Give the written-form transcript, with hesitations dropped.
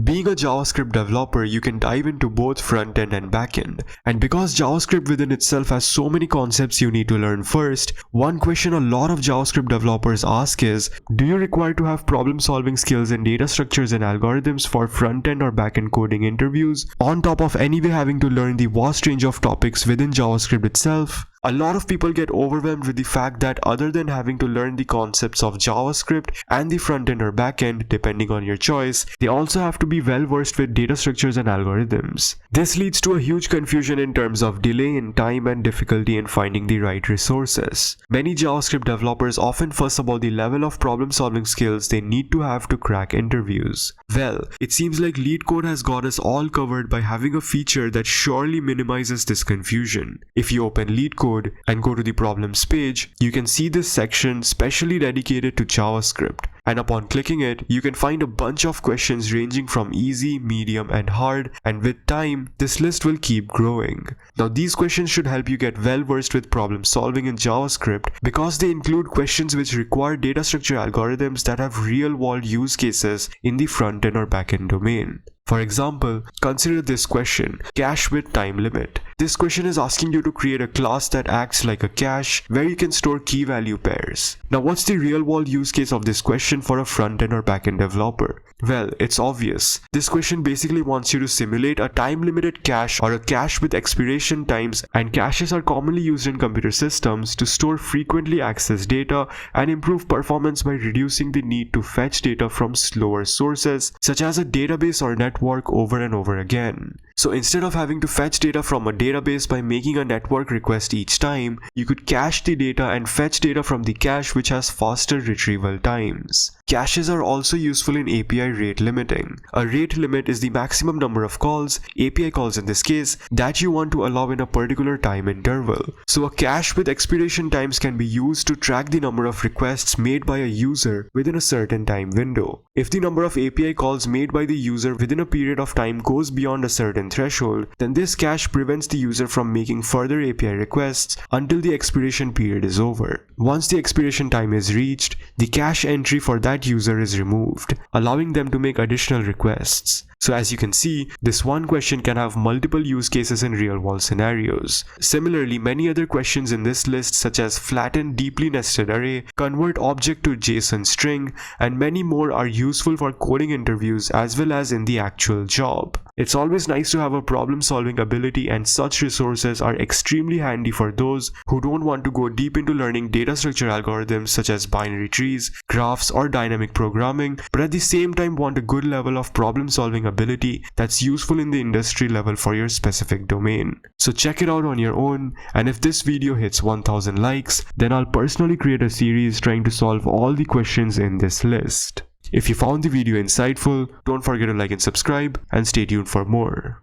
Being a JavaScript developer, you can dive into both front-end and back-end. And because JavaScript within itself has so many concepts you need to learn first, one question a lot of JavaScript developers ask is, do you require to have problem-solving skills in data structures and algorithms for front-end or back-end coding interviews, on top of anyway having to learn the vast range of topics within JavaScript itself? A lot of people get overwhelmed with the fact that other than having to learn the concepts of JavaScript and the front-end or back-end, depending on your choice, they also have to be well versed with data structures and algorithms. This leads to a huge confusion in terms of delay in time and difficulty in finding the right resources. Many JavaScript developers often fuss about the level of problem-solving skills they need to have to crack interviews. Well, it seems like LeetCode has got us all covered by having a feature that surely minimizes this confusion. If you open LeetCode and go to the problems page, you can see this section specially dedicated to JavaScript. And upon clicking it, you can find a bunch of questions ranging from easy, medium, and hard, and with time, this list will keep growing. Now these questions should help you get well versed with problem solving in JavaScript because they include questions which require data structure algorithms that have real world use cases in the front-end or back-end domain. For example, consider this question, cache with time limit. This question is asking you to create a class that acts like a cache where you can store key value pairs. Now what's the real world use case of this question for a front-end or back-end developer? Well, it's obvious. This question basically wants you to simulate a time-limited cache or a cache with expiration times, and caches are commonly used in computer systems to store frequently accessed data and improve performance by reducing the need to fetch data from slower sources such as a database or network over and over again. So instead of having to fetch data from a database by making a network request each time, you could cache the data and fetch data from the cache which has faster retrieval times. Caches are also useful in API rate limiting. A rate limit is the maximum number of calls, API calls in this case, that you want to allow in a particular time interval. So a cache with expiration times can be used to track the number of requests made by a user within a certain time window. If the number of API calls made by the user within a period of time goes beyond a certain threshold, then this cache prevents the user from making further API requests until the expiration period is over. Once the expiration time is reached, the cache entry for that user is removed, allowing them to make additional requests. So as you can see, this one question can have multiple use cases in real-world scenarios. Similarly, many other questions in this list such as flatten deeply nested array, convert object to JSON string, and many more are useful for coding interviews as well as in the actual job. It's always nice to have a problem-solving ability, and such resources are extremely handy for those who don't want to go deep into learning data structure algorithms such as binary trees, graphs, or dynamic programming, but at the same time want a good level of problem-solving ability that's useful in the industry level for your specific domain. So check it out on your own, and if this video hits 1000 likes, then I'll personally create a series trying to solve all the questions in this list. If you found the video insightful, don't forget to like and subscribe, and stay tuned for more.